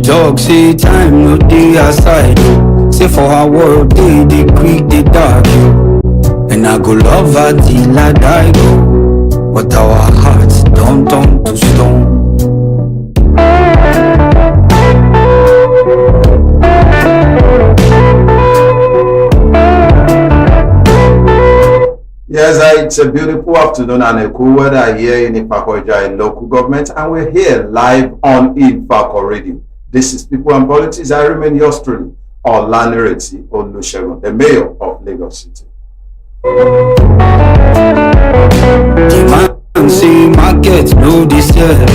talk, say time no dey aside. Say for our world, they quick, they dark. And I go love her till I die. But our hearts don't turn to stone. Yes, it's a beautiful afternoon and a cool weather here in Ifakoijai local government, and we're here live on Ifako Radio. This is People and Politics. I remain yours truly, Olanireti Olusegun, the mayor of Lagos City. The man say market no this year.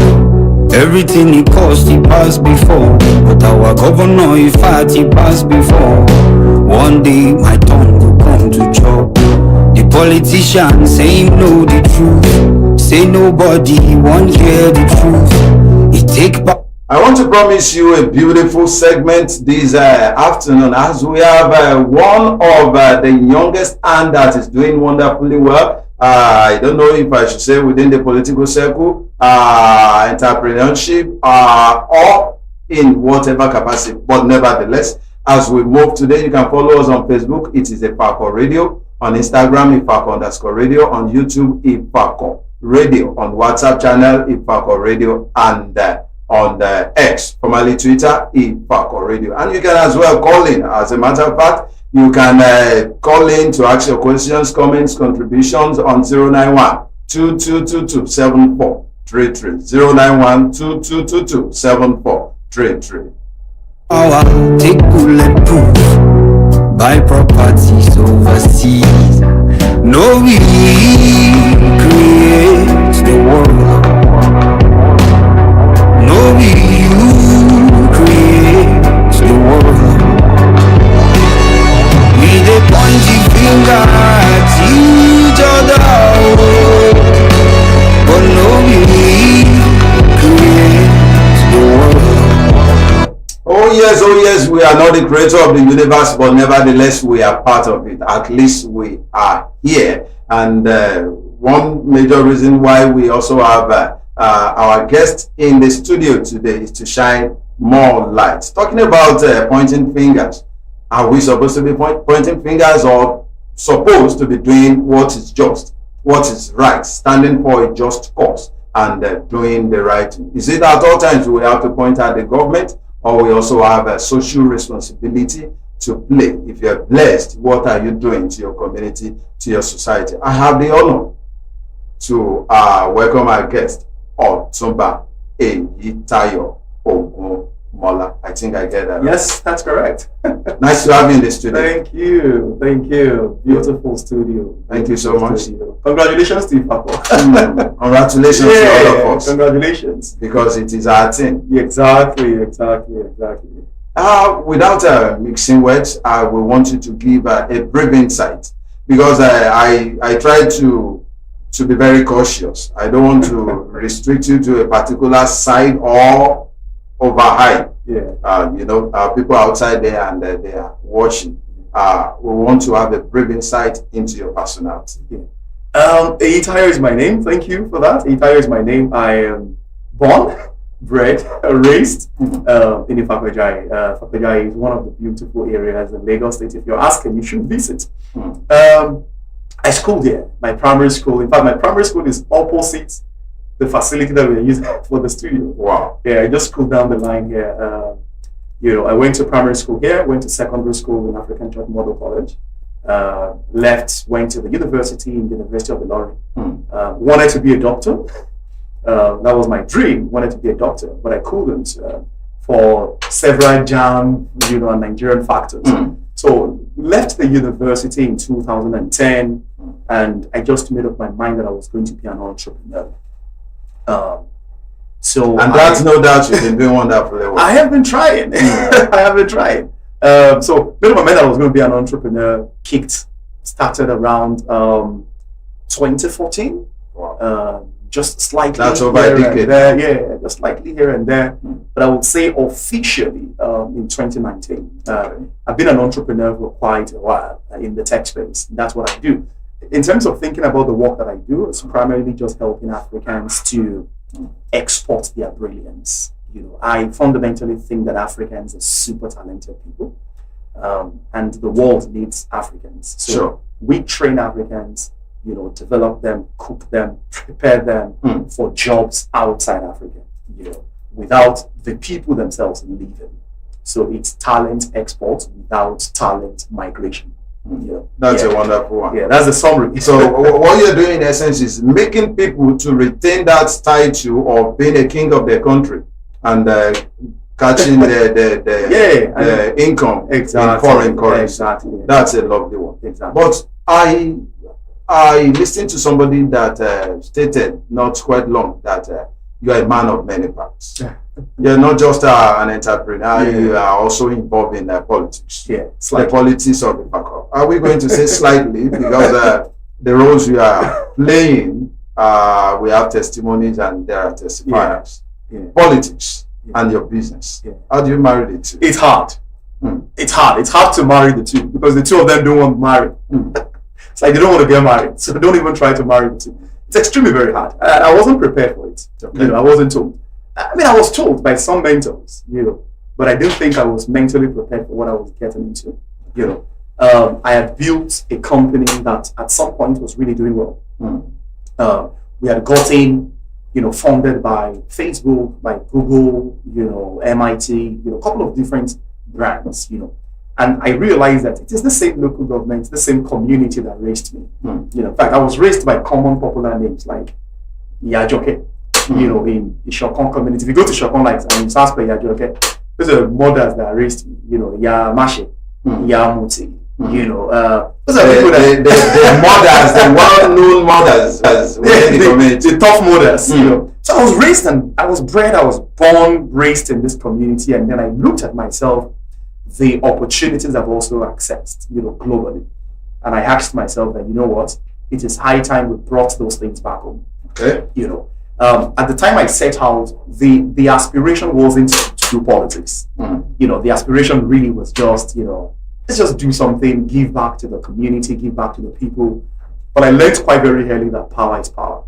Everything he cost, he passed before. But our governor, he fat, he passed before. One day my tongue will come to chop. The politician say him know the truth. Say nobody won't hear the truth. He take back. I want to promise you a beautiful segment this afternoon, as we have one of the youngest and that is doing wonderfully well. I don't know if I should say within the political circle, entrepreneurship, or in whatever capacity. But nevertheless, as we move today, you can follow us on Facebook. It is Ifako Radio. On Instagram, Ifako_radio. On YouTube, Ifako Radio. On WhatsApp channel, Ifako Radio. And on the X, formerly Twitter, Ifako Radio. And you can as well call in. As a matter of fact, you can call in to ask your questions, comments, contributions on 091 2222 7433. 091 2222 7433. Take bulletproof, buy properties overseas. No, we create the world. No, we create the world. We dey point the finger at each other, but no, we create the world. Oh yes, we are not the creator of the universe, but nevertheless we are part of it. At least we are here. And one major reason why we also have our guest in the studio today is to shine more light. Talking about pointing fingers. Are we supposed to be pointing fingers, or supposed to be doing what is just, what is right, standing for a just cause and doing the right thing? Is it at all times we have to point at the government, or we also have a social responsibility to play? If you're blessed, what are you doing to your community, to your society? I have the honor to welcome our guest, Otumba Eyitayo Ogunmola. I think I get that right. Yes, that's correct. Nice to have you in the studio. Thank you. Beautiful studio. Thank you so much. Studio. Congratulations to Ifako. Congratulations to all of us. Congratulations. Because it is our thing. Exactly. Without mixing words, I will want you to give a brief insight, because I try to be very cautious. I don't want to restrict you to a particular side or overhype. Yeah. People outside there and they are watching. We want to have a brief insight into your personality. Yeah. Eyitayo is my name. Thank you for that. Eyitayo is my name. I am born, bred, raised in Ifakoijai. Ifakoijai is one of the beautiful areas in Lagos State. If you're asking, you should visit. I schooled here, my primary school. In fact, my primary school is opposite the facility that we're using for the studio. Wow. Yeah, I just schooled down the line here. I went to primary school here, went to secondary school in African Church Model College. Went to the university in the University of Ilorin. Wanted to be a doctor. That was my dream. Wanted to be a doctor, but I couldn't for several JAMB, and Nigerian factors. So left the university in 2010, and I just made up my mind that I was going to be an entrepreneur. That's no doubt you've been doing wonderfully well. I have been trying. So made up my mind that I was going to be an entrepreneur. Started around 2014. Wow. Just slightly. That's over a decade. Yeah, just slightly here and there. But I would say officially in 2019. I've been an entrepreneur for quite a while in the tech space. That's what I do. In terms of thinking about the work that I do, it's primarily just helping Africans to export their brilliance. I fundamentally think that Africans are super talented people, and the world needs Africans. So Sure. we train Africans, develop them, cook them, prepare them for jobs outside Africa, without the people themselves leaving. So it's talent export without talent migration. That's a wonderful one. Yeah, that's the summary. So what you're doing in essence is making people to retain that title of being a king of their country and catching the income in foreign currency. Exactly. That's a lovely one. Exactly. But I listened to somebody that stated not quite long that you are a man of many parts. You're not just an entrepreneur, you are also involved in politics. Yeah, The politics of the Ifako. Are we going to say slightly? Because the roles you are playing, we have testimonies and there are testifiers. Yeah. Politics and your business. Yeah. How do you marry the two? It's hard. It's hard. It's hard to marry the two because the two of them don't want to marry. It's like they don't want to get married, so don't even try to marry the two. It's extremely very hard. I wasn't prepared for it. Okay. I wasn't told. I mean, I was told by some mentors, but I didn't think I was mentally prepared for what I was getting into. I had built a company that at some point was really doing well. We had gotten, funded by Facebook, by Google, MIT, a couple of different brands, And I realized that it is the same local government, the same community that raised me. In fact, I was raised by common popular names like Yajoke. In the Shokon community. If you go to Shokon like and you ask for Yajoke, those are the mothers that raised me. Yamashe, Yamuti. Those are people that the mothers, the well-known mothers, the tough mothers. So I was raised and I was bred. I was born, raised in this community, and then I looked at myself, the opportunities I've also accessed, globally, and I asked myself that what, it is high time we brought those things back home. Okay. At the time I set out, the aspiration wasn't to do politics. The aspiration really was just, let's just do something, give back to the community, give back to the people. But I learned quite very early that power is power.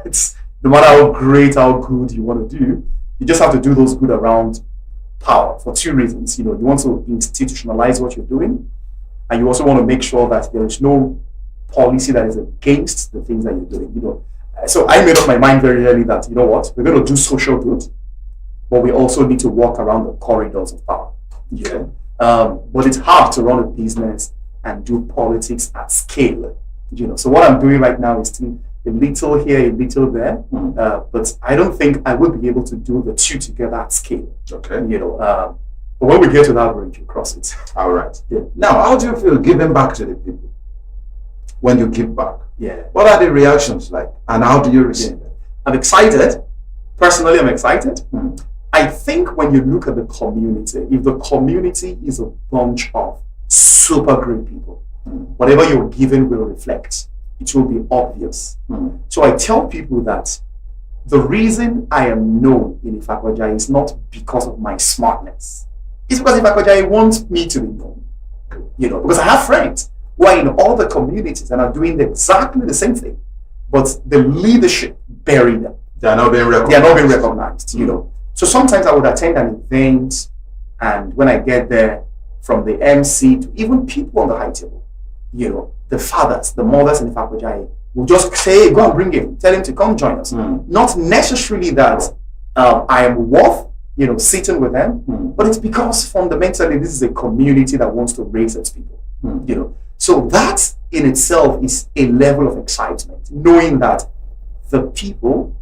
It's no matter how great, how good you want to do, you just have to do those good around power for two reasons. You want to institutionalize what you're doing, and you also want to make sure that there is no policy that is against the things that you're doing. So I made up my mind very early that, what, we're going to do social good, but we also need to walk around the corridors of power. But it's hard to run a business and do politics at scale. So what I'm doing right now is still a little here, a little there, but I don't think I will be able to do the two together at scale. Okay. But when we get to that bridge, you cross it. All right. Yeah. Now, how do you feel giving back to the people? When you give back? Yeah. What are the reactions like, and how do you receive it? I'm excited. Personally, I'm excited. I think when you look at the community, if the community is a bunch of super great people, whatever you're given will reflect. It will be obvious. So I tell people that the reason I am known in Ifako-Ijaiye is not because of my smartness. It's because Ifako-Ijaiye wants me to be known. Because I have friends who are in all the communities and are doing exactly the same thing, but the leadership bury them. They are not being recognized. They are not being recognized. So sometimes I would attend an event, and when I get there, from the MC to even people on the high table, the fathers, the mothers in Ifako-Ijaiye will just say, hey, go and bring him, tell him to come join us. Not necessarily that I am worth sitting with them, but it's because fundamentally this is a community that wants to raise its people. So that in itself is a level of excitement, knowing that the people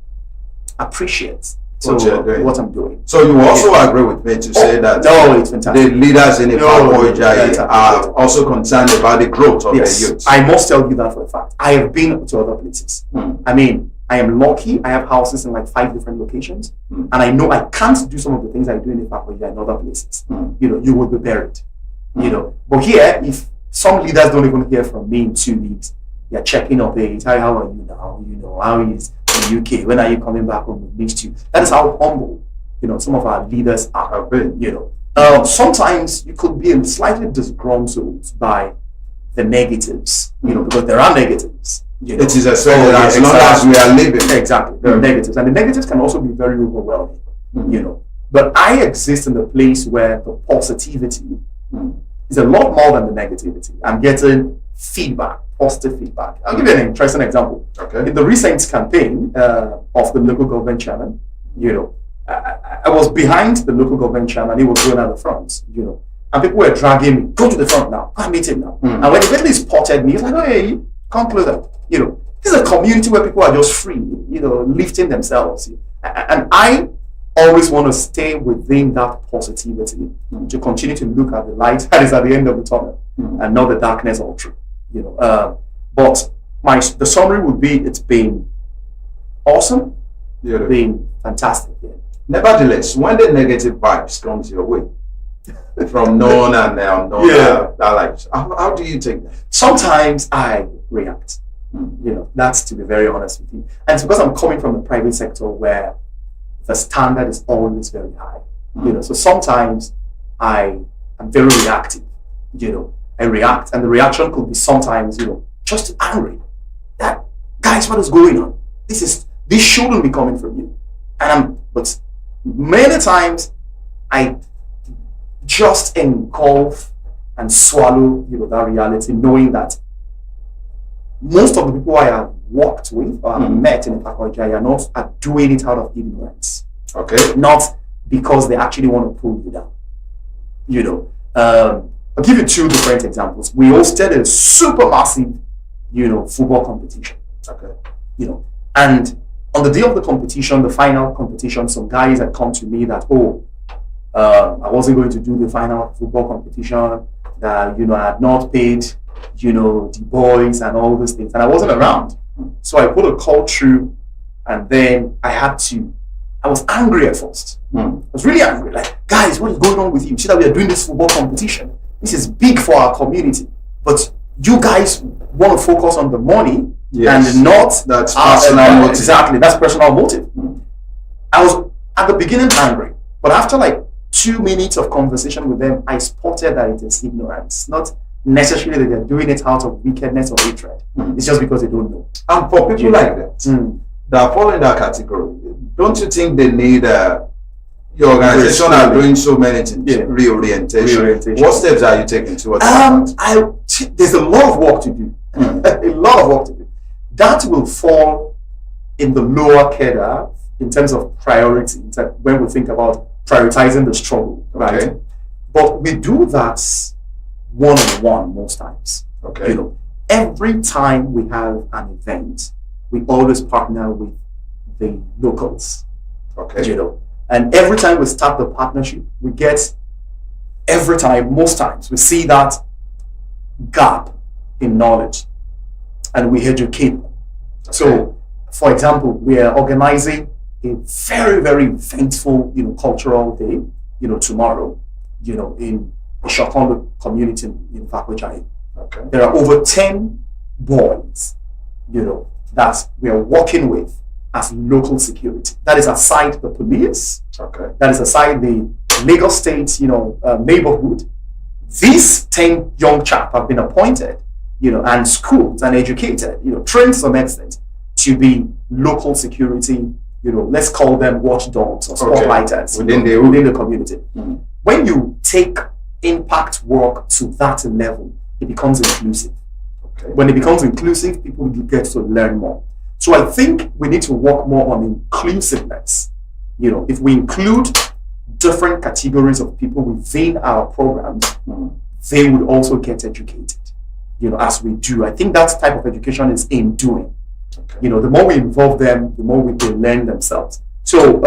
appreciate what I'm doing. So you also agree with me to say that it's fantastic. The leaders in Ifako-Ijaiye are also concerned about the growth of the youth. I must tell you that for a fact. I have been to other places. I mean, I am lucky. I have houses in like 5 different locations, and I know I can't do some of the things I do in Ifako-Ijaiye in other places. You would be buried. But here, if some leaders don't even hear from me in 2 weeks, they're checking up. Hey, how are you now? How is the UK? When are you coming back home? We missed you. That is how humble, some of our leaders are. Sometimes you could be slightly disgruntled by the negatives, because there are negatives. It is as long as we are living. Exactly. There are negatives, and the negatives can also be very overwhelming. you know. But I exist in the place where the positivity is a lot more than the negativity. I'm getting feedback, positive feedback. I'll give you an interesting example. Okay. In the recent campaign of the local government chairman, you know, I was behind the local government chairman. He was going at the front, you know, and people were dragging me, go to the front now, go and meet him now. And when eventually spotted me, he's like, oh, hey, come closer. You know, this is a community where people are just free, you know, lifting themselves. And I always want to stay within that positivity to continue to look at the light that is at the end of the tunnel and not the darkness all through. You know, but the summary would be: it's been awesome, been fantastic. Yeah. Nevertheless, when the negative vibes comes your way from known and unknown, how do you take that? Sometimes I react. You know, that's to be very honest with you, and it's because I'm coming from the private sector where the standard is always very high. You know, so sometimes I am very reactive. You know, I react, and the reaction could be sometimes, you know, just angry. That, guys, what is going on? This shouldn't be coming from you. But many times I just engulf and swallow, you know, that reality, knowing that most of the people I have worked with or have met in the faculty are doing it out of ignorance. Okay. Not because they actually want to pull you down. You know, I'll give you two different examples. We hosted a super massive, you know, football competition. Okay. You know, and on the day of the competition, the final competition, some guys had come to me that, I wasn't going to do the final football competition, that, you know, I had not paid, you know, the boys and all those things, and I wasn't around. So I put a call through, and then I was angry at first. I was really angry, like, guys, what is going on with you? See that we are doing this football competition. This is big for our community, but you guys want to focus on the money and not that's personal motive. Exactly, that's personal motive. I was at the beginning angry, but after like 2 minutes of conversation with them, I spotted that it is ignorance, not necessarily that they're doing it out of wickedness or hatred. It's just because they don't know. And for people like that, that fall in that category, don't you think they need your organization are doing so many things, reorientation. What steps are you taking towards that? There's a lot of work to do. A lot of work to do. That will fall in the lower cadre in terms of priority, when we think about prioritizing the struggle, right? Okay. But we do that one-on-one most times. Okay. You know, every time we have an event, we always partner with the locals. Okay. You know, and every time we start the partnership, we get, most times, we see that gap in knowledge and we educate them. Okay. So, for example, we are organizing a very, very eventful, you know, cultural day, you know, tomorrow, you know, in the Shokondo community in Fakojai. Okay. There are over 10 boys, you know, that we are working with as local security. That is aside the police. Okay. That is aside the Lagos State, you know, neighborhood. These 10 young chaps have been appointed, you know, and schooled and educated, you know, trained to some extent to be local security, you know, let's call them watchdogs or spotlighters within the community. When you take impact work to that level, it becomes inclusive. Okay. When it becomes inclusive, people get to learn more. So I think we need to work more on inclusiveness. You know, if we include different categories of people within our programs, they would also get educated, you know, as we do. I think that type of education is in doing. Okay. You know, the more we involve them, the more they learn themselves. So,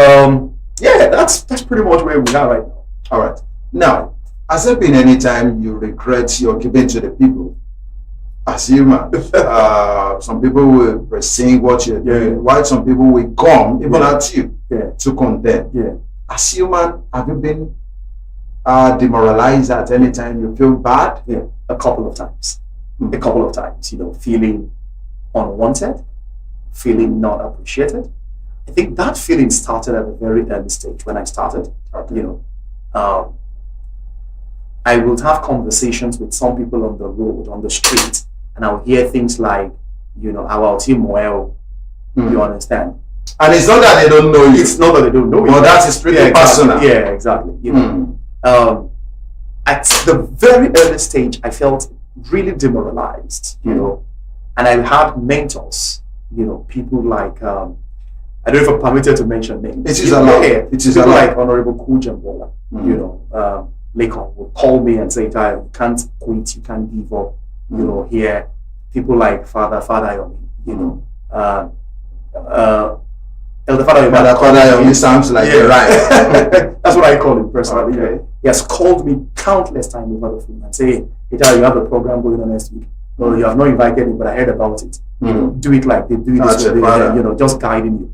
that's pretty much where we are right now. All right. Now, has there been any time you regret your giving to the people? As human, some people will present what you're doing, while some people will come, even at you, to condemn. Yeah. As human, have you been demoralized at any time you feel bad? Yeah, a couple of times. A couple of times, you know, feeling unwanted, feeling not appreciated. I think that feeling started at a very early stage when I started. Okay. You know, I would have conversations with some people on the road, on the street, and I would hear things like, you know, our team well, you understand? And it's not that they don't know you. It's not that they don't know you. But that is pretty personal. Yeah, exactly. You know, at the very early stage, I felt really demoralized, you know, and I had mentors, you know, people like, I don't know if I'm permitted to mention names. It is allowed. It is allowed. Like Honorable Kujambola, you know, Lakon will call me and say, you can't quit, you can't give up, you know, here. People like Father Ayomi, you know, Elder Father Ayomi sounds like a right. That's what I call him personally. Okay. He has called me countless times over the phone and say, hey, you have a program going on next week. Well, you have not invited me, but I heard about it. You know, do it like they do this way, you know, just guiding you.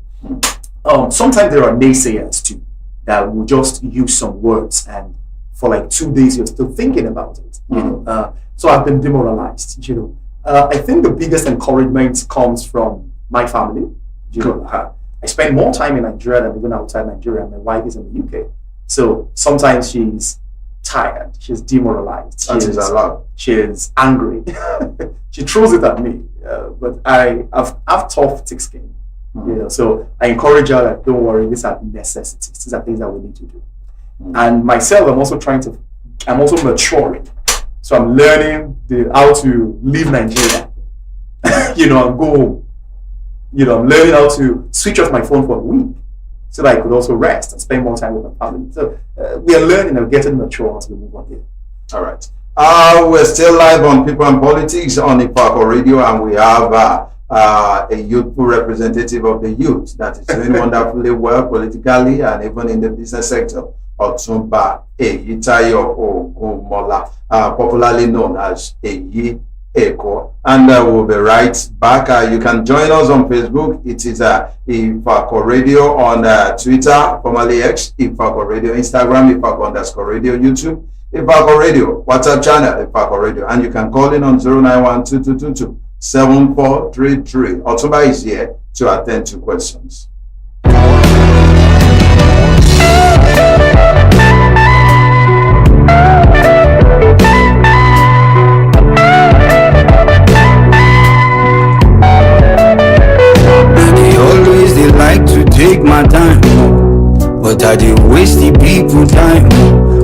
Sometimes there are naysayers too that will just use some words, and for like 2 days you're still thinking about it. You know, so I've been demoralized. You know, I think the biggest encouragement comes from my family. You know, I spend more time in Nigeria than even outside Nigeria. My wife is in the UK, so sometimes she's tired, she's demoralized, she's angry. She throws it at me, but I've tough thick skin. You know, so I encourage her that don't worry, these are necessities, these are things that we need to do. And myself, I'm also maturing, so I'm learning how to leave Nigeria, you know, and go home. You know, I'm learning how to switch off my phone for a week so that I could also rest and spend more time with my family. So we are learning and getting mature as we move on here. All right. We're still live on People and Politics on Ifako Radio, and we have a youthful representative of the youth that is doing wonderfully well politically and even in the business sector, Otumba Eyitayo Ogunmola, popularly known as Eyi Eko, and we'll be right back. You can join us on Facebook. It is Ifako Radio on Twitter, formerly X, Ifako Radio, Instagram, Ifako_radio, YouTube, Ifako Radio, WhatsApp channel, Ifako Radio, and you can call in on 0912222 7433. Otumba is here to attend to questions. They like to take my time, but I dey waste the people time.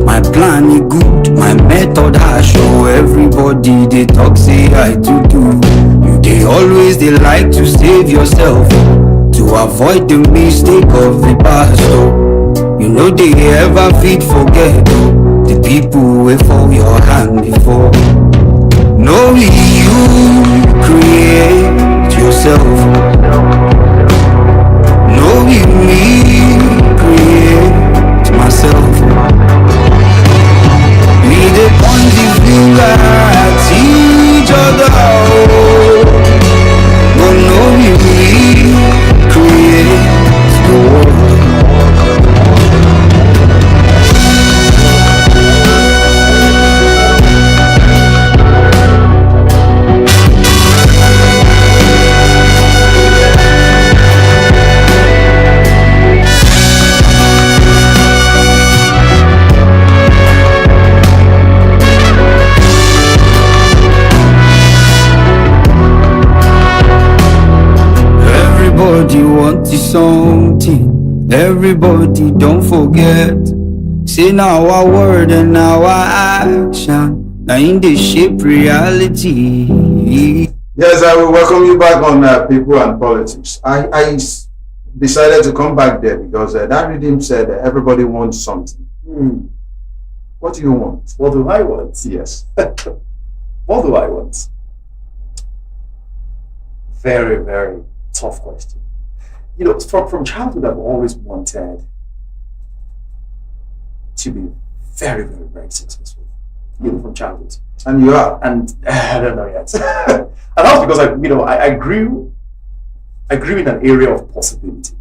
My plan is good, my method I show everybody. They talk say I do. They always they like to save yourself to avoid the mistake of the past. You know they ever fit forget the people wait for your hand before. No, you create yourself. No, me create myself. We the point the finger at each other. But no, me create the world. Everybody wants something. Everybody don't forget. Say now our word and now our action. Now in the shape reality. Yes, I will welcome you back on People and Politics. I decided to come back there because that redeem said everybody wants something. What do you want? What do I want? Yes. What do I want? Very, very tough question. You know, from childhood, I've always wanted to be very, very, very successful. You know, from childhood. And you are. And I don't know yet. And that's because I grew in an area of possibility.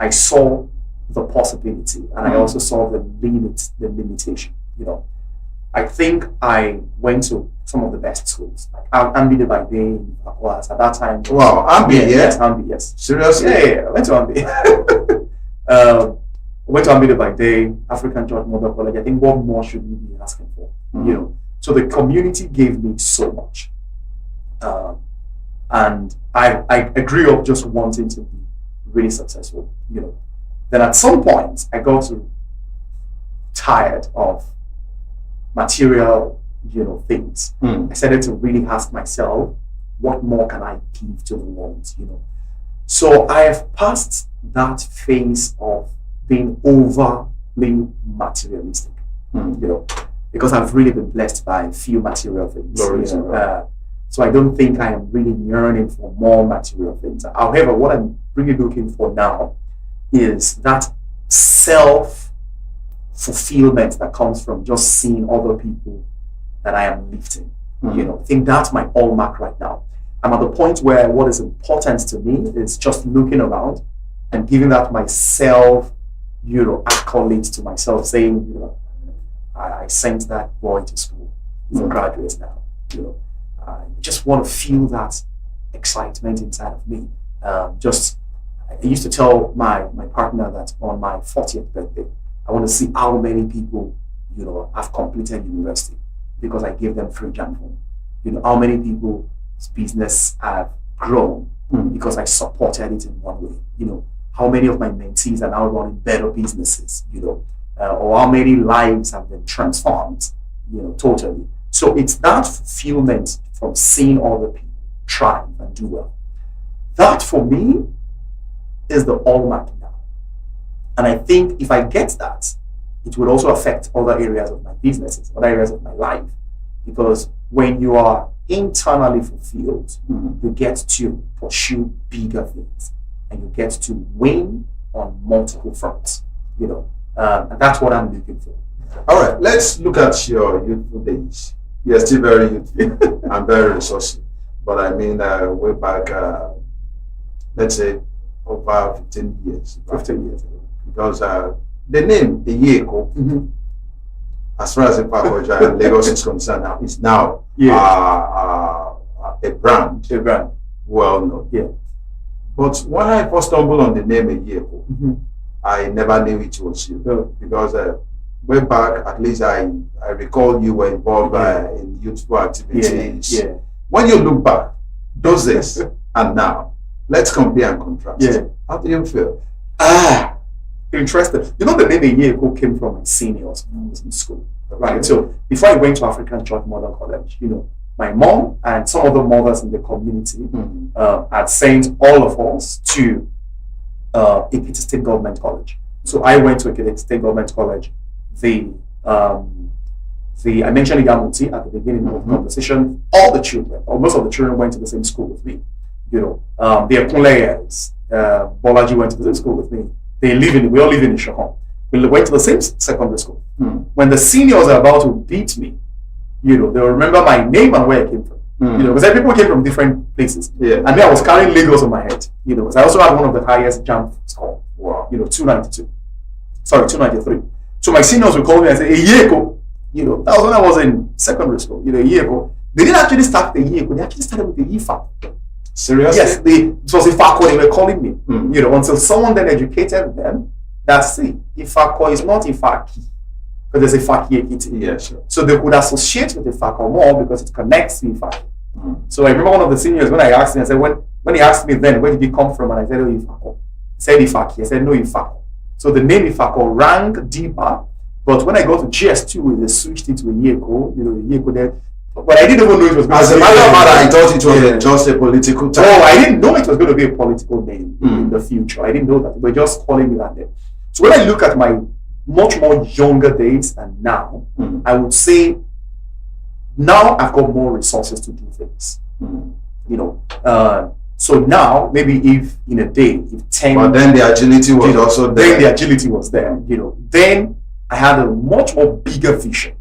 I saw the possibility, and I also saw the limitation. You know, I think I went to some of the best schools, like Ambi by day was at that time. Wow, Ambi, yes, Ambi, yes. Seriously? Yeah, I went to Ambi. I went to Ambi by day, African Church Model College. I think what more should we be asking for? You know, so the community gave me so much, and I grew up just wanting to be really successful, Then at some point, I got tired of material, things. I started to really ask myself, what more can I give to the world, So I have passed that phase of being overly materialistic, because I've really been blessed by a few material things. So I don't think I am really yearning for more material things. However, what I'm really looking for now is that self-fulfillment that comes from just seeing other people that I am lifting. I think that's my hallmark right now. I'm at the point where what is important to me is just looking around and giving that myself, accolades to myself, saying, I sent that boy to school. He's a graduate now. I just want to feel that excitement inside of me. I used to tell my partner that on my 40th birthday, I want to see how many people, have completed university because I gave them free jam phone. How many people's business have grown because I supported it in one way. How many of my mentees are now running better businesses, or how many lives have been transformed, totally. So it's that fulfillment from seeing other people thrive and do well. That for me is the hallmark now. And I think if I get that, it would also affect other areas of my businesses, other areas of my life. Because when you are internally fulfilled, you get to pursue bigger things and you get to win on multiple fronts, and that's what I'm looking for. All right, let's look at your youthful days. You're still very youthful and very resourceful. But I mean, way back, let's say, over 15 years. 15 years ago. Because the name Iyeko, as far as the Ifakoja and Lagos is concerned, now is now a brand. A brand. Well known. Yeah. But when I first stumbled on the name Iyeko, I never knew it was you. Because way back, at least I recall you were involved in youthful activities. Yeah. When you look back, those days and now, let's compare and contrast. Yeah. How do you feel? Interesting. The name Iyeko came from my seniors when I was in school. Right. So before I went to African Church Model College, my mom and some other mothers in the community had sent all of us to Ekiti State Government College. So I went to Ekiti State Government College. I mentioned Yamuti at the beginning of the conversation. All the children, or most of the children, went to the same school with me. The Akunleyes, Bolaji went to the same school with me. We all live in Ishakon. We went to the same secondary school. When the seniors are about to beat me, they'll remember my name and where I came from. Because people came from different places. Yeah. And then I was carrying Lagos on my head. Because I also had one of the highest jump score. Wow. 292. Sorry, 293. So my seniors would call me and say, Iyeko. That was when I was in secondary school. Iyeko. They didn't actually start the Iyeko. They actually started with the Ifa. Seriously? Yes, it was Ifako they were calling me. Until someone then educated them that see, Ifako is not Ifaki. Because there's Ifaki Ekiti. Yeah, sure. So they could associate with Ifako more because it connects to Ifaki. So I remember one of the seniors when I asked him, I said, when he asked me then, where did you come from? And I said, oh, Ifako. He said Ifaki. I said, no, Ifako. So the name Ifako rang deeper. But when I got to GS2, they switched it to Iyeko. Iyeko there. But I didn't even know it was going to be. As a matter of fact, I thought it was just a political term. Oh, I didn't know it was going to be a political name in the future. I didn't know that. They were just calling me that name. So when I look at my much more younger days and now, I would say now I've got more resources to do things. So now, maybe if in a day, if 10... But then the agility was also there. Then the agility was there, Then I had a much more bigger vision,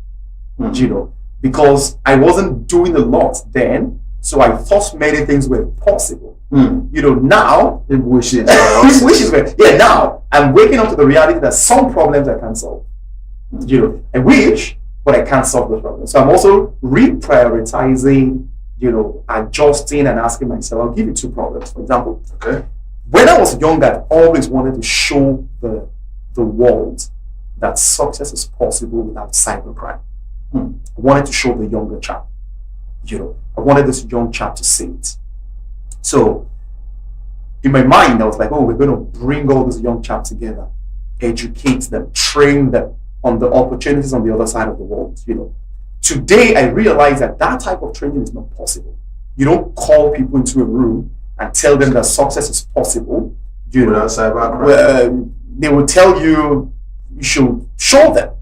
because I wasn't doing a lot then, so I thought many things were possible. Now... If wishes were... Yeah, now I'm waking up to the reality that some problems I can't solve. I wish, but I can't solve those problems. So I'm also reprioritizing, adjusting and asking myself, I'll give you two problems. For example, when I was younger, I always wanted to show the world that success is possible without cybercrime. I wanted to show the younger chap. I wanted this young chap to see it. So in my mind, I was like, oh, we're going to bring all these young chaps together, educate them, train them on the opportunities on the other side of the world. Today I realize that type of training is not possible. You don't call people into a room and tell them that success is possible. They will tell you should show them.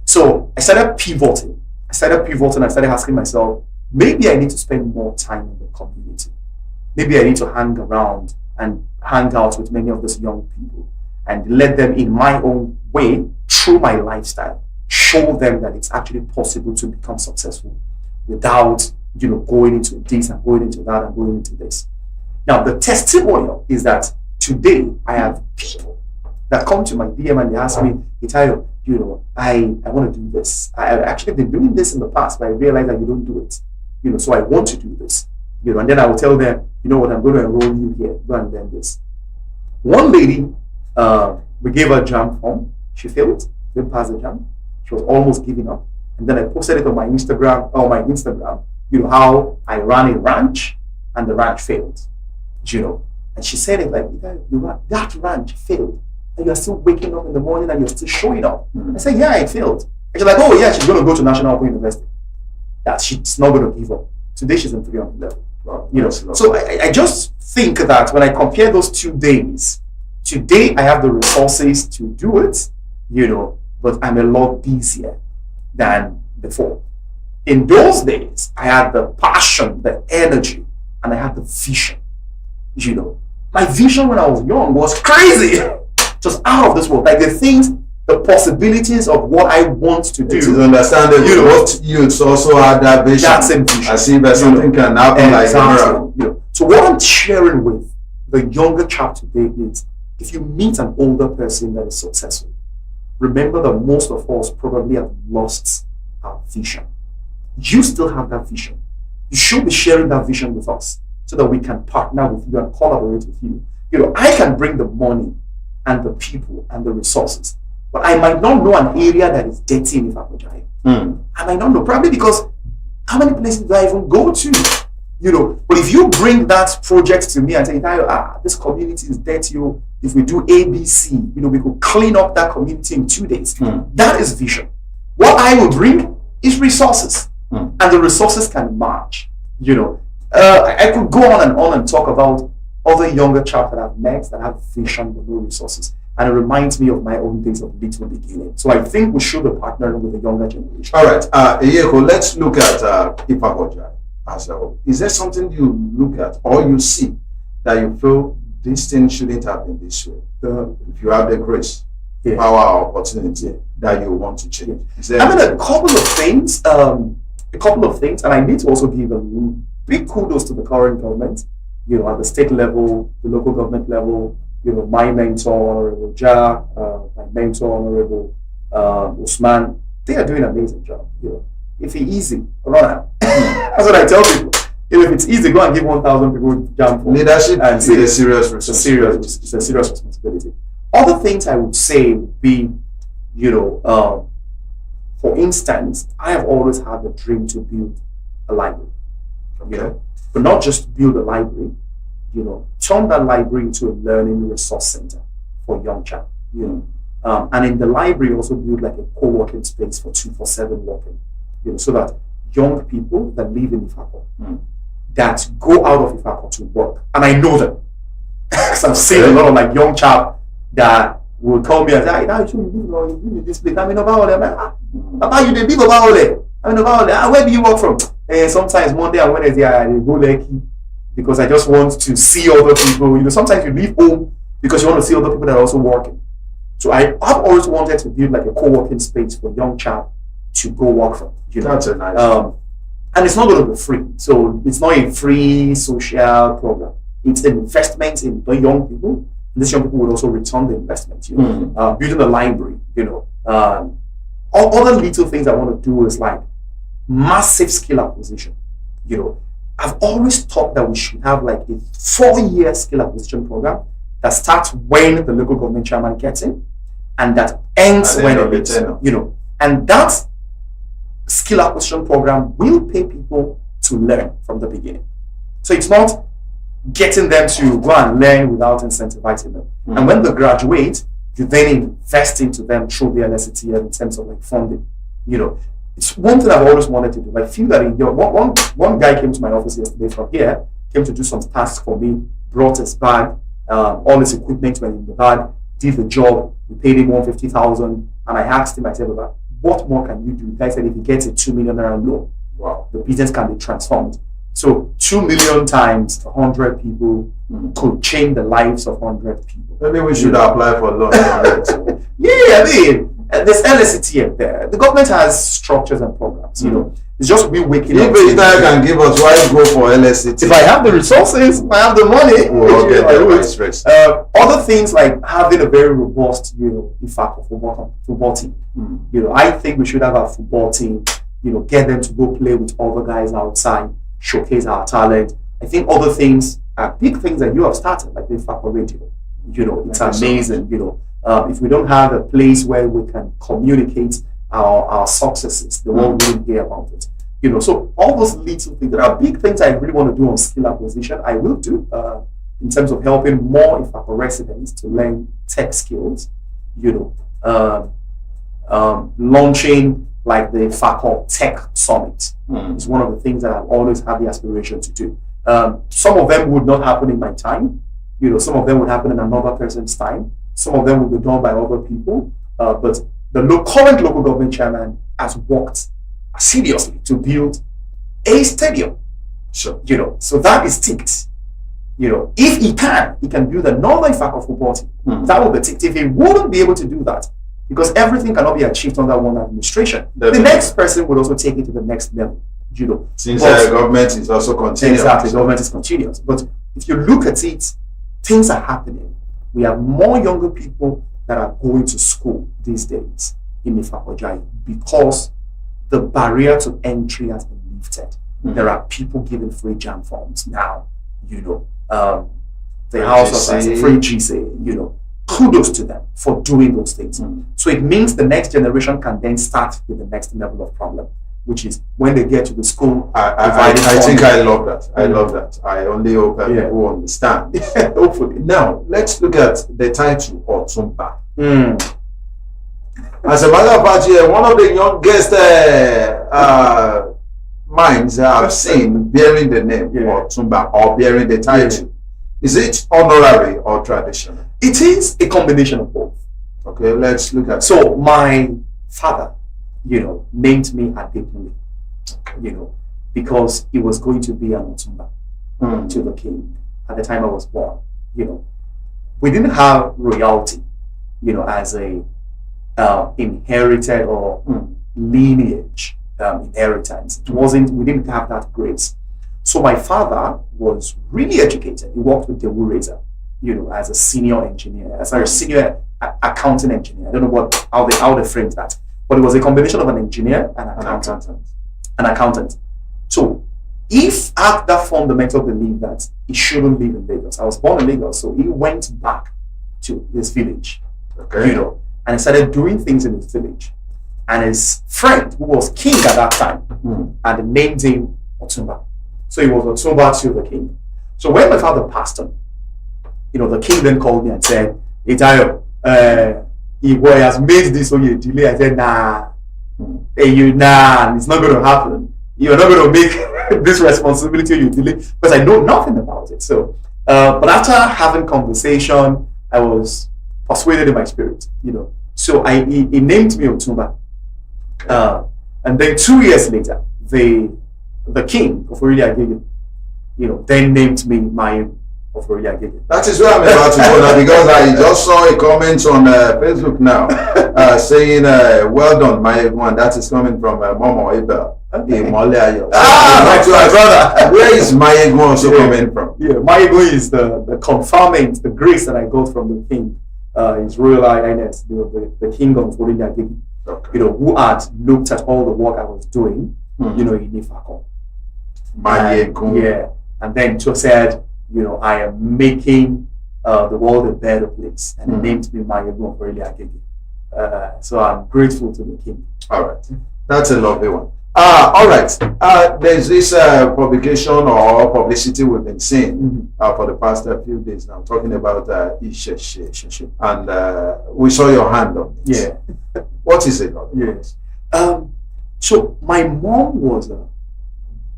So I started pivoting. I started asking myself, maybe I need to spend more time in the community. Maybe I need to hang around and hang out with many of those young people and let them, in my own way, through my lifestyle, show them that it's actually possible to become successful without going into this and going into that and going into this. Now, the testimonial is that today I have people that come to my DM and they ask me, Itayo, I want to do this. I've actually been doing this in the past, but I realize that you don't do it. So I want to do this. And then I will tell them, you know what, I'm going to enroll you here. Go and learn this. One lady, we gave her a jam form. She failed, didn't pass the jam. She was almost giving up. And then I posted it on my Instagram, how I ran a ranch and the ranch failed. And she said it like, that ranch failed. And you're still waking up in the morning and you're still showing up. I said, yeah, it failed. And she's like, oh yeah, she's going to go to National Open University. That she's not going to give up. Today she's in 300 level. So I just think that when I compare those 2 days, today I have the resources to do it, but I'm a lot busier than before. In those days, I had the passion, the energy, and I had the vision. My vision when I was young was crazy, just out of this world. Like the possibilities of what I want to do. It is understandable. Most youths also had that vision. That same vision. I see that something can happen So what I'm sharing with the younger chap today is, if you meet an older person that is successful, remember that most of us probably have lost our vision. You still have that vision. You should be sharing that vision with us so that we can partner with you and collaborate with you. I can bring the money and the people and the resources, but I might not know an area that is dirty in Ifakojai. I might not know, probably because how many places do I even go to? But if you bring that project to me and say, this community is dirty, if we do ABC, we could clean up that community in 2 days. That is vision. What I will bring is resources, and the resources can match. I could go on and talk about other younger chaps that I've met that have vision but no resources. And it reminds me of my own days of little beginning. So I think we should be partnering with the younger generation. All right, Iyeko, let's look at Ifakojai as a whole. Is there something you look at or you see that you feel this thing shouldn't have been this way? If you have the grace, power, or opportunity that you want to change. A couple of things. And I need to also give a big kudos to the current government. At the state level, the local government level. My mentor, Honorable Ja, my mentor, Honorable Usman, they are doing an amazing job. If it's easy, run out. That's what I tell people. If it's easy, go and give 1,000 people jump for. Leadership is a serious responsibility. It's a serious responsibility. Other things I would say would be, for instance, I have always had the dream to build a library. But not just build a library, turn that library into a learning resource center for young child. And in the library also build like a co-working space for 247 working, so that young people that live in Ifako, that go out of Ifako to work, and I know them, because I've seen a lot of like young child that will call me and say, you live in this place. I'm Papa, you live over where do you work from? Sometimes Monday and Wednesday I go Lekki because I just want to see other people. Sometimes you leave home because you want to see other people that are also working. So I've always wanted to build like a co-working space for young child to go work from. That's a nice one. And it's not going to be free. So it's not a free social program. It's an investment in the young people. And these young people would also return the investment. Building a library. Other little things I want to do is like massive skill acquisition. I've always thought that we should have like a 4-year skill acquisition program that starts when the local government chairman gets in and that ends when it leaves. And that skill acquisition program will pay people to learn from the beginning. So it's not getting them to go and learn without incentivizing them. And when they graduate, you then invest into them through the LSETF in terms of like funding. You know, it's one thing I've always wanted to do. I feel that one guy came to my office yesterday from here, came to do some tasks for me, brought his bag, all his equipment went in the bag, did the job, we paid him 150,000, and I asked him, I said, what more can you do? The guy said if he gets a 2 million naira loan, wow, the business can be transformed. So 2 million times 100 people could change the lives of 100 people. Maybe we should apply for loans. Yeah, I mean, there's LSETF there. The government has structures and programs, you know. It's just we waking up. If Vegetarian can give us, why go for LSETF? If I have the resources, if I have the money, we'll get the other things like having a very robust, you know, in fact, football team. You know, I think we should have a football team, you know, get them to go play with other guys outside, showcase our talent. I think other things are big things that you have started, like the Fakwa Radio. You know, it's amazing, you know. If we don't have a place where we can communicate our successes, the world wouldn't hear about it. You know, so all those little things, there are big things I really want to do on skill acquisition. I will do in terms of helping more Ifako residents to learn tech skills. You know, launching like the Ifako Tech Summit is one of the things that I've always had the aspiration to do. Some of them would not happen in my time. You know, some of them would happen in another person's time. Some of them will be done by other people. But the current local government chairman has worked seriously to build a stadium. Sure. You know, so that is ticked. You know, if he can build another Ifako football team. That would be ticked. If he wouldn't be able to do that, because everything cannot be achieved under one administration, the next person would also take it to the next level. You know, since the government is also continuous. Exactly, government is continuous. But if you look at it, things are happening. We have more younger people that are going to school these days in Ifako because the barrier to entry has been lifted. There are people giving free jam forms now. You know, the House of free GC. You know, kudos to them for doing those things. So it means the next generation can then start with the next level of problem, which is when they get to the school. I think I love that. I love that. I only hope that people understand. Hopefully. Now, let's look at the title Otumba. As a matter of fact, one of the youngest minds I've seen bearing the name Otumba or bearing the title. Is it honorary or traditional? It is a combination of both. Okay, let's look at So my father, you know, named me Adekunle, you know, because he was going to be an Otumba to the king at the time I was born. You know, we didn't have royalty, you know, as a inherited or lineage inheritance. It wasn't. We didn't have that grace. So my father was really educated. He worked with Dewu Reza, you know, as a senior engineer, senior accounting engineer. I don't know how they framed that. But it was a combination of an engineer and an accountant. So if at that fundamental belief that he shouldn't live in Lagos, I was born in Lagos, so he went back to his village, you know, and he started doing things in his village. And his friend, who was king at that time, had named him Otumba. So he was Otumba to the king. So when my father passed on, you know, the king then called me and said, Itayo, Igwe has made this on your delay. I said, nah, it's not going to happen. You're not going to make this responsibility on your delay because I know nothing about it. So, but after having conversation, I was persuaded in my spirit, you know. So he named me Otumba. And then 2 years later, the king of Orili Agege, you know, then named me Mayegu of Orili Agege. That is where I'm about to go now, because I just saw a comment on Facebook now saying, well done, Mayegu, and that is coming from Momo Abel. Okay. My brother. Where is Mayegu also coming from? Yeah, Mayegu is the conferment, the grace that I got from the king, His Royal Highness, the king of Orili Agege. You know, who had looked at all the work I was doing, you know, in Ifako. And then just said, you know, I am making the world a better place, and he named me Mayegu of Orili Agege. So I'm grateful to the king. All right, that's a lovely one. All right. There's this publication or publicity we've been seeing for the past few days now, talking about Isheshe. And we saw your hand on it. Yeah. What is it? Yes. So my mom was a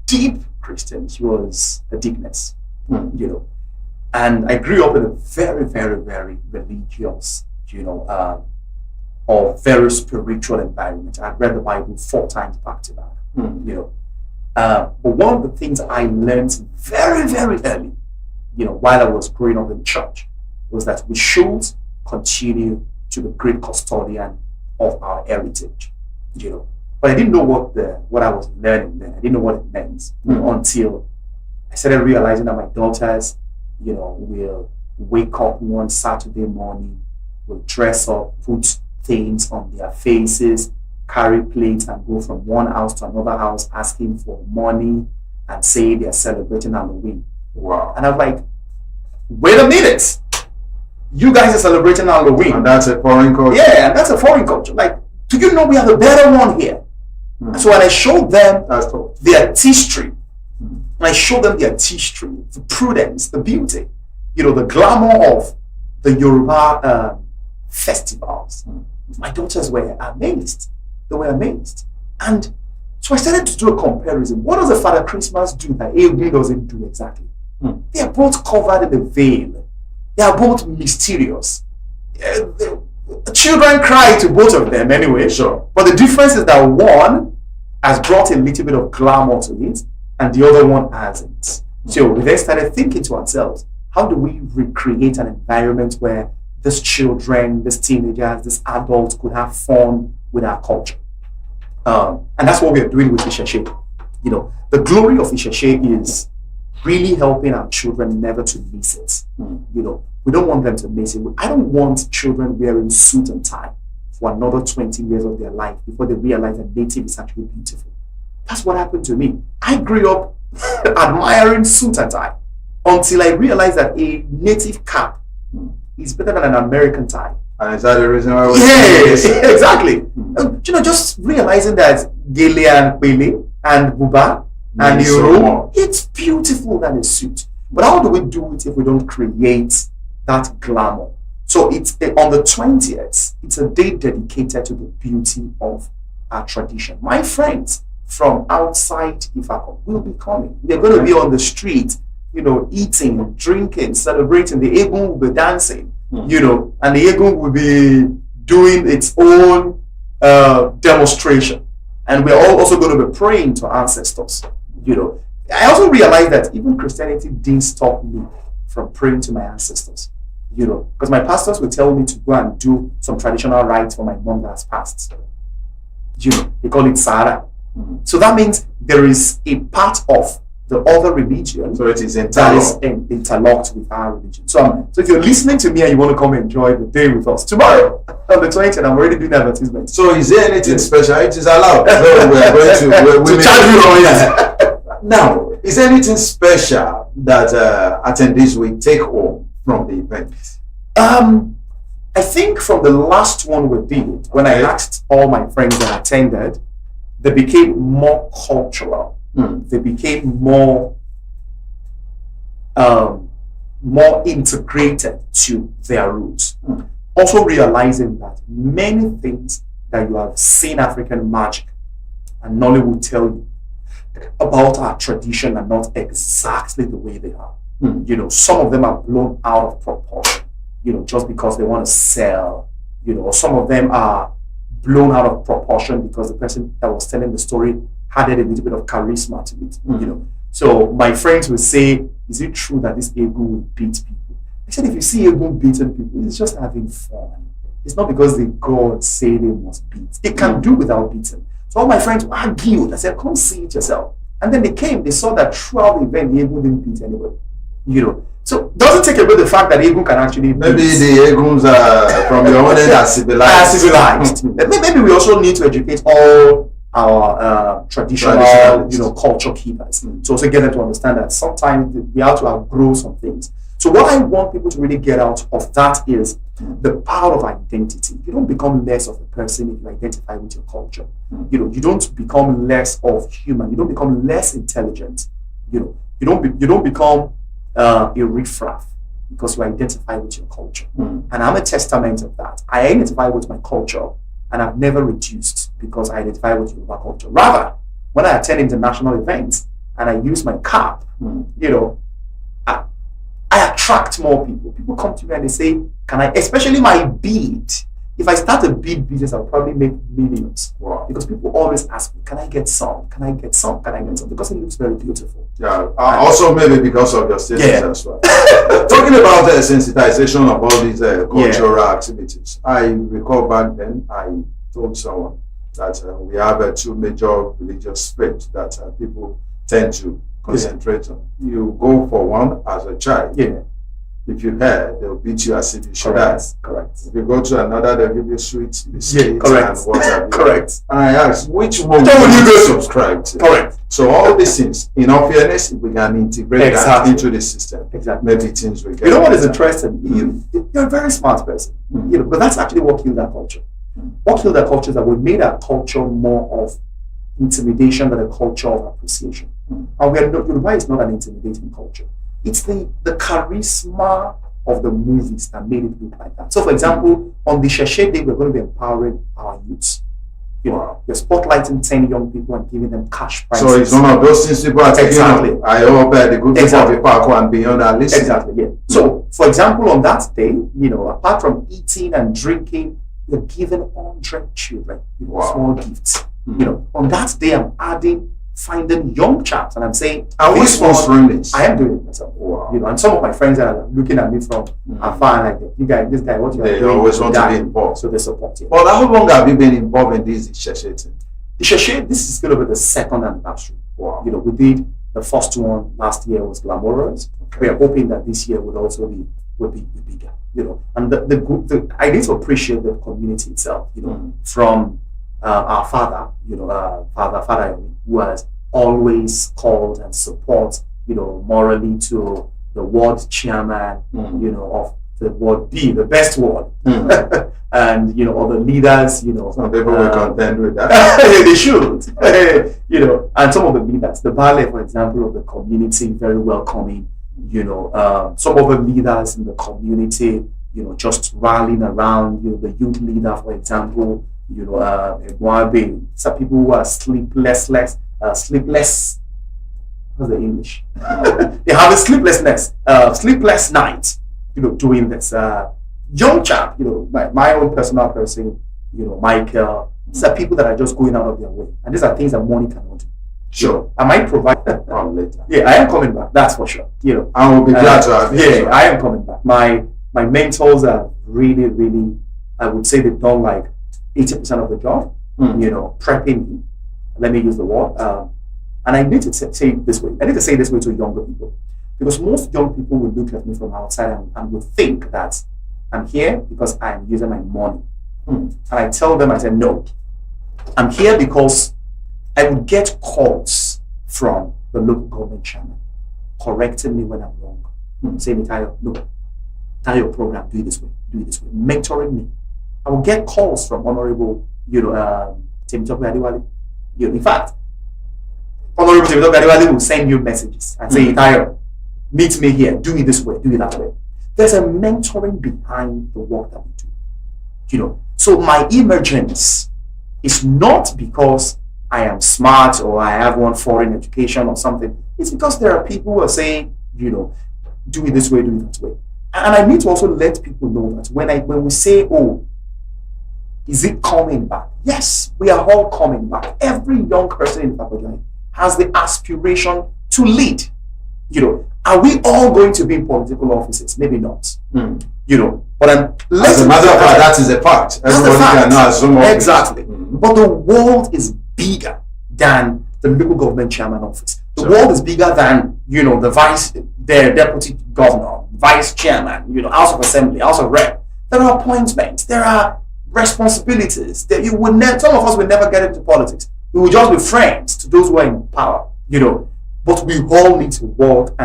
deep Christian. She was a deaconess, you know. And I grew up in a very, very, very religious, you know, or very spiritual environment. I've read the Bible 4 times back to back, you know. But one of the things I learned very, very early, you know, while I was growing up in church, was that we should continue to be great custodian of our heritage, you know. But I didn't know what I was learning then. I didn't know what it meant until I started realizing that my daughters, you know, will wake up one Saturday morning, will dress up, put things on their faces, carry plates and go from one house to another house asking for money and say they're celebrating Halloween. Wow. And I'm like, wait a minute. You guys are celebrating Halloween. And that's a foreign culture. Yeah, and that's a foreign culture. Like, do you know we have a better one here? So when I showed them their artistry, I showed them the artistry, the prudence, the beauty, you know, the glamour of the Yoruba festivals. My daughters were amazed. They were amazed. And so I started to do a comparison. What does a Father Christmas do that Egungun doesn't do exactly? They are both covered in a veil. They are both mysterious. Children cry to both of them anyway. Sure. But the difference is that one has brought a little bit of glamour to it and the other one hasn't. So we then started thinking to ourselves, how do we recreate an environment where these children, these teenagers, these adults could have fun with our culture? And that's what we are doing with Isheshe. You know, the glory of Isheshe is really helping our children never to miss it. You know, we don't want them to miss it. I don't want children wearing suit and tie for another 20 years of their life before they realize that native is actually beautiful. That's what happened to me. I grew up admiring suit and tie until I realized that a native cap is better than an American tie. And is that the reason why? Yes, exactly. You know, just realizing that Gele and Pele and Buba and Euro, it's beautiful than a suit. But how do we do it if we don't create that glamour? So it's on the 20th, it's a day dedicated to the beauty of our tradition. My friends from outside Ifako will be coming. They're going to be on the street, you know, eating, drinking, celebrating. The Egun will be dancing, you know, and the Egun will be doing its own demonstration. And we're all also going to be praying to ancestors, you know. I also realized that even Christianity didn't stop me from praying to my ancestors, you know, because my pastors would tell me to go and do some traditional rites for my mom that has passed. You know, they call it Sara. So that means there is a part of the other religion so it is that is interlocked with our religion. So if you're listening to me and you want to come enjoy the day with us tomorrow on the 20th, I'm already doing advertisement. So is there anything special? It is allowed. So we are going to charge you on it. Now, is there anything special that attendees will take home from the event? I think from the last one we did, when I asked all my friends that attended, they became more cultural. They became more integrated to their roots. Also realizing that many things that you have seen African magic and Nollywood tell you about our tradition are not exactly the way they are. You know, some of them are blown out of proportion, you know, just because they want to sell, you know, or some of them are blown out of proportion because the person that was telling the story added a little bit of charisma to it, you know. So my friends would say, is it true that this Egun will beat people? I said, if you see Egun beating people, it's just having fun. It's not because the gods say they must beat. They can do without beating. So all my friends argued. I said, come see it yourself. And then they came, they saw that throughout the event, the Egun didn't beat anybody, you know. So doesn't take away the fact that Egun can actually beat. Maybe the Eguns from your own end are civilized. Maybe we also need to educate all our traditional, you know, culture keepers. So also get them to understand that sometimes we have to outgrow some things. So what I want people to really get out of that is The power of identity. You don't become less of a person if you identify with your culture. You know, you don't become less of human. You don't become less intelligent. You know, you don't become a riffraff because you identify with your culture. And I'm a testament of that. I identify with my culture, and I've never reduced because I identify with Yoruba culture. Rather, when I attend international events and I use my cap, you know, I attract more people. People come to me and they say, can I, especially my bead. If I start a bead business, I'll probably make millions. Wow. Because people always ask me, can I get some? Can I get some? Can I get some? Because it looks very beautiful. Yeah, also maybe because of your status Yeah. as well. Talking about sensitization of all these cultural activities, I recall back then I told someone that we have two major religious faiths that people tend to concentrate on. You go for one as a child. Yeah. If you err, they'll beat you as if you should have. Correct. If you go to another, they'll give you sweet biscuits correct. and what have you. Correct. And I asked, which one Which one will will you you go to? subscribe to? Correct. So all these things, in all fairness, if we can integrate that Exactly. into the system, Exactly. maybe things will get You know what is better. interesting? You're a very smart person. You know, but that's actually what killed our culture. What killed our culture is that we made our culture more of intimidation than a culture of appreciation. And we are not, Yoruba is not an intimidating culture. It's the charisma of the movies that made it look like that. So, for example, on the Sheshe Day, we're going to be empowering our youths. You know, we're spotlighting 10 young people and giving them cash prizes. So it's one of those things people are taking Exactly. on. I hope the good people Exactly. of Ipako and beyond are listening. Exactly, yeah. So, for example, on that day, you know, apart from eating and drinking, we're giving 100 children Wow. small gifts. You know, on that day, I'm finding young chaps, and I'm saying, Are we this one- sponsoring this? I am doing it myself. Wow. You know, and some of my friends are looking at me from afar, and like, you guys, this guy, what you are They doing? always want to guy. be involved. So they support you. But how long have you been involved in this Sheshe thing? The Sheshe, this is going to be the second anniversary. Wow. You know, we did the first one last year was glamorous. We are hoping that this year will also be bigger. You know, and the group, I need to appreciate the community itself. You know, from our father, you know, Father, who has always called and support, you know, morally to the ward chairman, you know, of the ward B, the best ward, and you know, all the leaders, you know, Some people will contend with that. they should, you know, and some of the leaders, the Bale, for example, of the community, very welcoming, you know, some of the leaders in the community, you know, just rallying around, you know, the youth leader, for example, you know, Mwabe, some people who are sleepless, what's the English? They have a sleepless night, you know, doing this. Young chap, you know, my own personal person, you know, Michael, these are people that are just going out of their way. And these are things that money cannot do. Sure. I might provide. Later. Yeah, I am coming back, that's for sure. You know, I will be glad to have you. yeah, I am coming back. My mentors are really, I would say they've done like 80% of the job, you know, prepping me. Let me use the word. And I need to say it this way. I need to say it this way to younger people. Because most young people will look at me from outside and will think that I'm here because I'm using my money. And I tell them, I said, no. I'm here because I would get calls from the local government chairman correcting me when I'm wrong. Saying, Tayo, no, Tayo program, do it this way, mentoring me. I will get calls from Honorable, you know, Temitope Adewale. You know, in fact, Honorable Temitope Adewale will send you messages and say, Tayo, meet me here, do it this way, do it that way. There's a mentoring behind the work that we do. You know, so my emergence is not because I am smart or I have one foreign education or something. It's because there are people who are saying, you know, do it this way, do it that way. And I need to also let people know that when we say, oh, is it coming back? Yes, we are all coming back. Every young person in Papua has the aspiration to lead. You know, are we all going to be in political offices? Maybe not. You know, but as a matter of fact, that is a fact. Everybody can now assume exactly. But the world is bigger than the local government chairman office. The world is bigger than, you know, the deputy governor, vice chairman, you know, House of Assembly, House of Rep. There are appointments. There are responsibilities that you would never. Some of us will never get into politics. We will just be friends to those who are in power. You know. But we all need to walk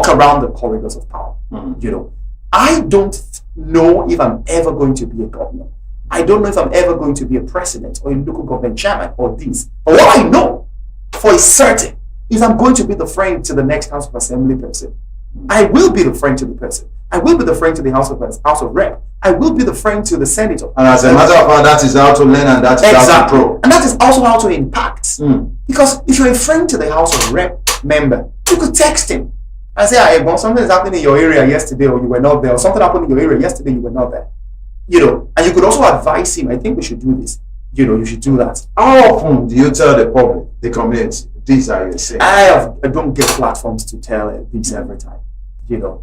around the corridors of power. You know, I don't know if I'm ever going to be a governor. I don't know if I'm ever going to be a president or a local government chairman or this. But what I know for certain is I'm going to be the friend to the next House of Assembly person. I will be the friend to the person. I will be the friend to the House of Rep. I will be the friend to the senator. And as a matter of fact, that is how to learn and that is how to grow. And that is also how to impact. Because if you're a friend to the House of Rep member, you could text him and say, hey, well, something is happening in your area yesterday or you were not there, or something happened in your area yesterday, you were not there. And you could also advise him, I think we should do this. You should do that. How often do you tell the public, the community, these are your saying? I don't get platforms to tell this every time.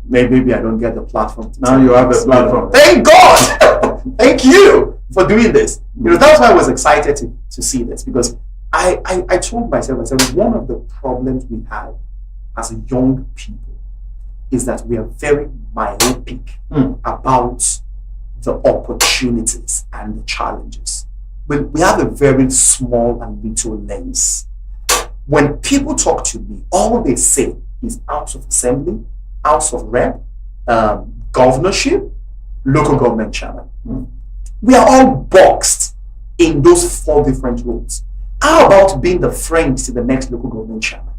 Maybe I don't get the platform. Now you have a platform. Thank God! Thank you for doing this. That's why I was excited to see this, because I told myself, one of the problems we have as young people is that we are very myopic about the opportunities and the challenges. We have a very small and little lens. When people talk to me, all they say is House of Assembly, House of Rep, governorship, local government chairman. We are all boxed in those 4 different roles. How about being the friend to the next local government chairman?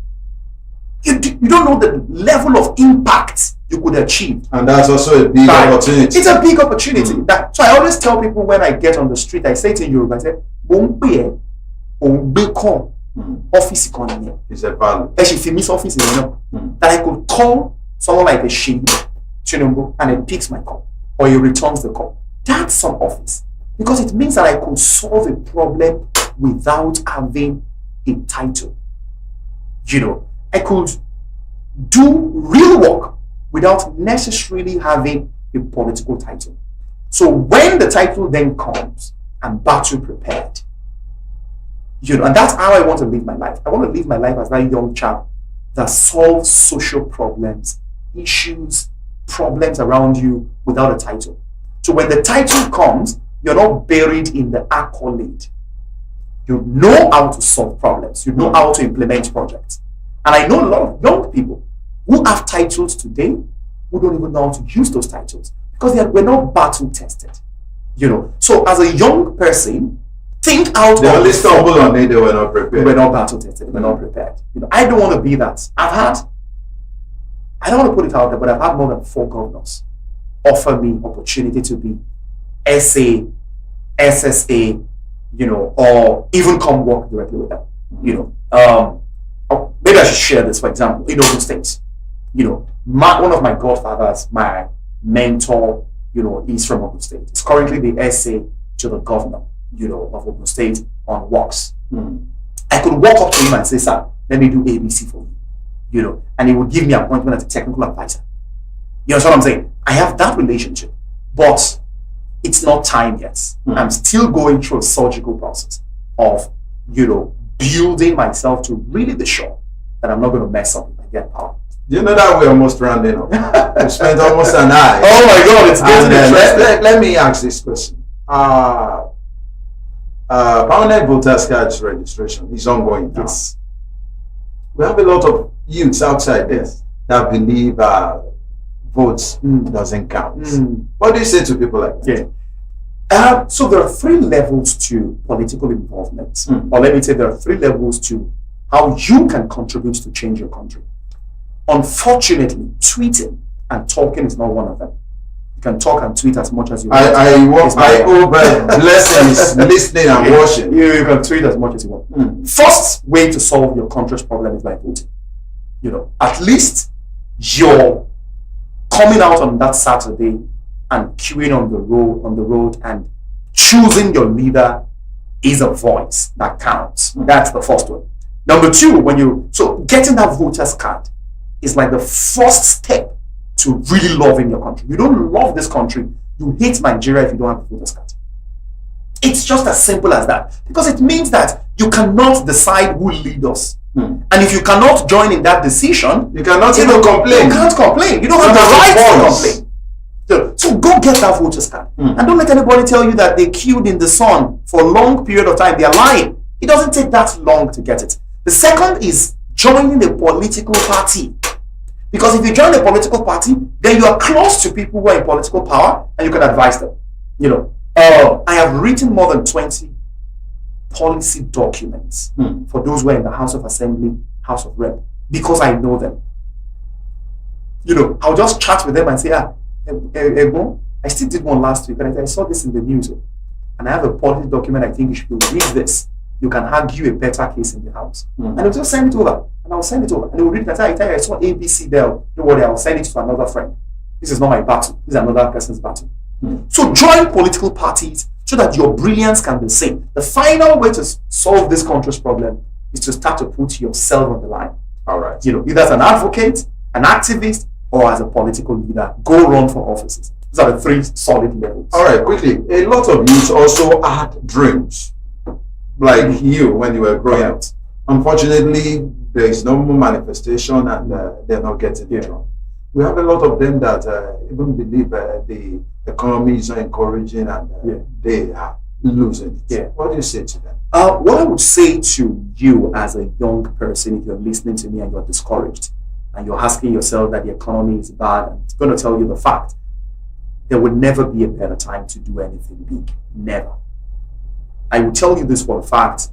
You don't know the level of impact you could achieve. And that's also a big opportunity. It's a big opportunity. So I always tell people when I get on the street, I say to Yoruba, I say, office is a value. Office, that I could call someone like a Sheyi Tinubu and he picks my call or he returns the call. That's some office, because it means that I could solve a problem without having a title. I could do real work without necessarily having a political title. So when the title then comes, I'm battle prepared. And that's how I want to live my life. I want to live my life as that young child that solves social problems, issues, problems around you without a title. So when the title comes, you're not buried in the accolade. You know how to solve problems. You know how to implement projects. And I know a lot of young people who have titles today who don't even know how to use those titles because we're not battle tested. So as a young person, think out. They only stumbled on it. They were not prepared. We're not battle tested. We're not prepared. I don't want to be that. I don't want to put it out there, but I've had more than 4 governors offer me opportunity to be SA, SSA, or even come work directly with them. Maybe I should share this, for example, in Ogun State. One of my godfathers, my mentor, is from Ogun State. It's currently the SA to the governor, of Ogun State on works. I could walk up to him and say, sir, let me do ABC for you, and he would give me an appointment as a technical advisor. You know what I'm saying? I have that relationship, but it's not time yet. I'm still going through a surgical process of, building myself to really be sure that I'm not going to mess up if I get power. Do you know that we're almost rounding up? We spent almost an hour. Oh my God, it's getting interesting. Let me ask this question. Permanent voters card registration is ongoing now. Yes. We have a lot of youths outside there that believe votes doesn't count. What do you say to people like that? So there are 3 levels to political involvement, or let me say there are 3 levels to how you can contribute to change your country. Unfortunately, tweeting and talking is not one of them. You can talk and tweet as much as you want. I hope Blessing is listening and watching. You can tweet as much as you want. First way to solve your country's problem is by voting. At least you're coming out on that Saturday and queuing on the road and choosing your leader is a voice that counts. That's the first one. Number 2, so getting that voter's card is like the first step to really loving your country. You don't love this country, you hate Nigeria if you don't have a voter's card. It's just as simple as that, because it means that you cannot decide who leads us. And if you cannot join in that decision, you cannot even complain. You can't complain. You don't have the right to complain. So go get that voter's card. And don't let anybody tell you that they queued in the sun for a long period of time. They're lying. It doesn't take that long to get it. The second is joining a political party. Because if you join a political party, then you are close to people who are in political power and you can advise them. You know, I have written more than 20 policy documents for those who are in the House of Assembly, House of Rep, because I know them. You know, I'll just chat with them and say, I still did one last week, and I saw this in the news, and I have a policy document. I think you should read this. You can argue a better case in the House. And I'll just send it over, and I'll send it over, and they'll read it. I saw ABC there. Don't worry, I'll send it to another friend. This is not my battle. This is another person's battle. So join political parties so that your brilliance can be seen. The final way to solve this country's problem is to start to put yourself on the line. All right. You know, either as an advocate, an activist, or as a political leader, go run for offices. These are the 3 solid levels. All right, quickly. A lot of youth also had dreams, like you when you were growing up. Unfortunately, there is no more manifestation, and they're not getting it wrong. We have a lot of them that even believe the economy is not encouraging, and they are losing it. What do you say to them? What I would say to you as a young person, if you're listening to me and you're discouraged, and you're asking yourself that the economy is bad, and it's going to tell you the fact, there would never be a better time to do anything big. Never. I will tell you this for a fact.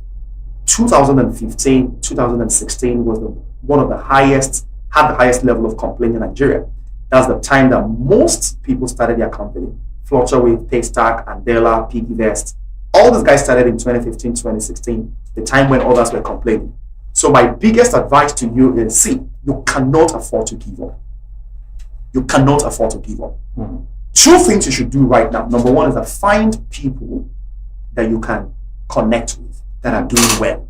2015, 2016 was one of the highest, had the highest level of complaint in Nigeria. That's the time that most people started their company. Flutterwave, Paystack, Andela, PiggyVest. All these guys started in 2015, 2016, the time when others were complaining. So my biggest advice to you is, see, you cannot afford to give up. You cannot afford to give up. 2 things you should do right now. Number 1 is to find people that you can connect with that are doing well.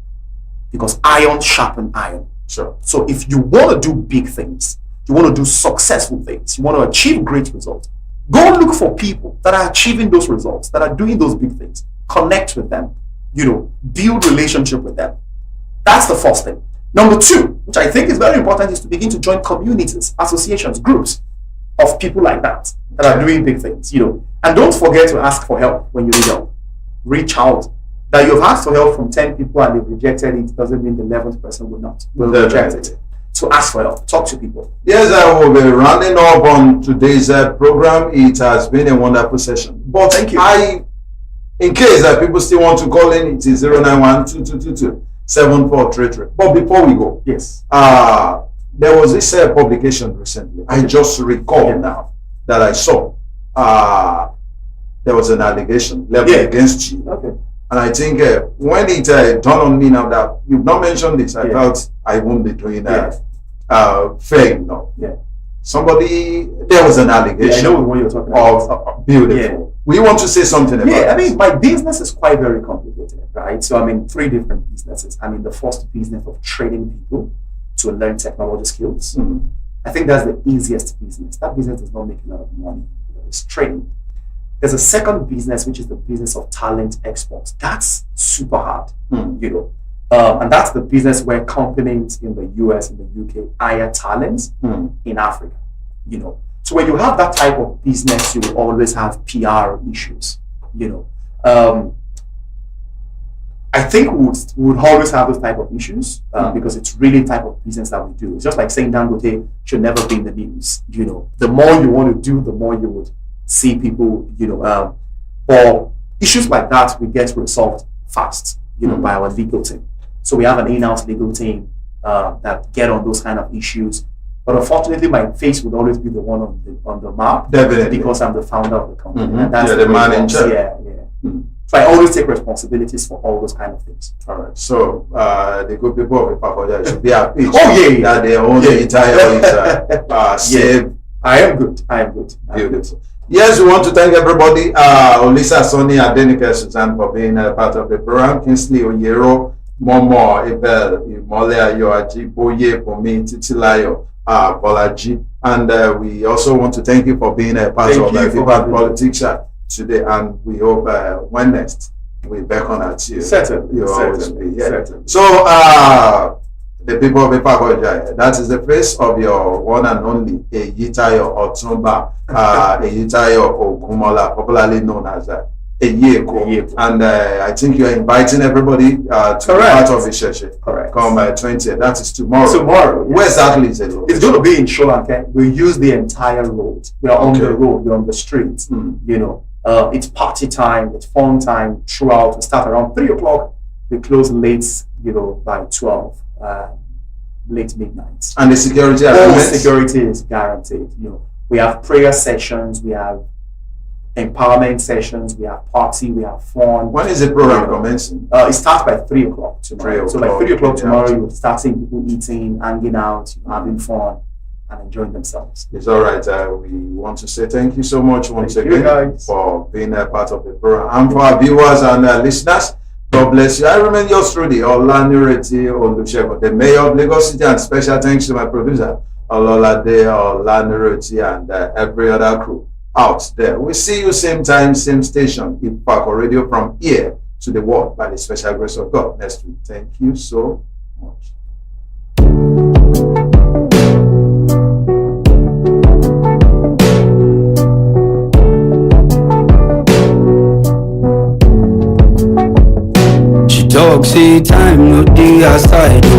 Because iron sharpens iron. Sure. So if you want to do big things, you want to do successful things, you want to achieve great results, go look for people that are achieving those results, that are doing those big things. Connect with them. You know, build relationship with them. That's the first thing. Number 2, which I think is very important, is to begin to join communities, associations, groups of people like that are doing big things, you know. And don't forget to ask for help when you need help. Reach out. That you've asked for help from 10 people and they've rejected it doesn't mean the 11th person will reject it. So ask for help. Talk to people. Yes, I will be rounding up on today's program. It has been a wonderful session. But thank you. In case that people still want to call in, it is 091-2222-7433. But before we go, yes, there was this publication recently. I just recall now that I saw there was an allegation leveled against you. Okay. And I think when it dawned on me now that you've not mentioned this, I felt I won't be doing that fair enough. There was an allegation I know what you're talking about. of beautiful. We want to say something about I mean, my business is quite very complicated, right? So I'm in 3 different businesses. I'm in the first business of training people to learn technology skills. I think that's the easiest business. That business does not make a lot of money. It's training. There's a second business, which is the business of talent exports. That's super hard, you know. And that's the business where companies in the US and the UK hire talent in Africa, you know. So when you have that type of business, you will always have PR issues, you know. I think we would always have those type of issues because it's really the type of business that we do. It's just like saying Dangote should never be in the news, you know. The more you want to do, the more you would see people, you know. Or issues like that, we get resolved fast, you know, by our legal team. So we have an in-house legal team that get on those kind of issues. But unfortunately, my face would always be the one on the map. Definitely. Because I'm the founder of the company. And that's the man in charge. So I always take responsibilities for all those kind of things. All right. So the good people of Ipakoja should be happy. That they own the entire safe. I am good. Beautiful. Yes, we want to thank everybody. Olisa, Sonny, Adenike, Suzanne for being part of the program. Kingsley Oyero, Momo, Ebel, Imole Ayoaji, Boye, Pomi, Titilayo, Bolaji. And we also want to thank you for being a part of the Vibrant Politics today. And we hope when next we beckon at you. Certainly. You'll always be here. Certainly. So, the people of Ipakoja, that is the face of your one and only Eyitayo Otunba, Eyitayo Ogunmola, popularly known as a year ago. And I think you are inviting everybody to be part of Isheshe. Correct. Come by 20th. That is tomorrow. Tomorrow. Where exactly is it? It's going to be in Sholanke. We use the entire road. We are on the road. We're on the streets. You know, it's party time. It's fun time throughout. We start around 3 o'clock. We close late, you know, by 12, late midnight. And the security security is guaranteed. You know, we have prayer sessions. We have empowerment sessions, we have party, we have fun. When is the program commencing? It starts by 3 o'clock tomorrow. So by 3 o'clock tomorrow, you'll start seeing people eating, hanging out, having fun, and enjoying themselves. It's all right. We want to say thank you so much once again for being a part of the program. And for our viewers and listeners, God bless you. I remain yours truly, Olanireti Olusegun, the Mayor of Lagos City, and special thanks to my producer, Ololade Olanireti, and every other crew out there. We see you same time, same station, Ipako Radio, from here to the world by the special grace of God next week. Thank you so much. She talks, say time no dey aside.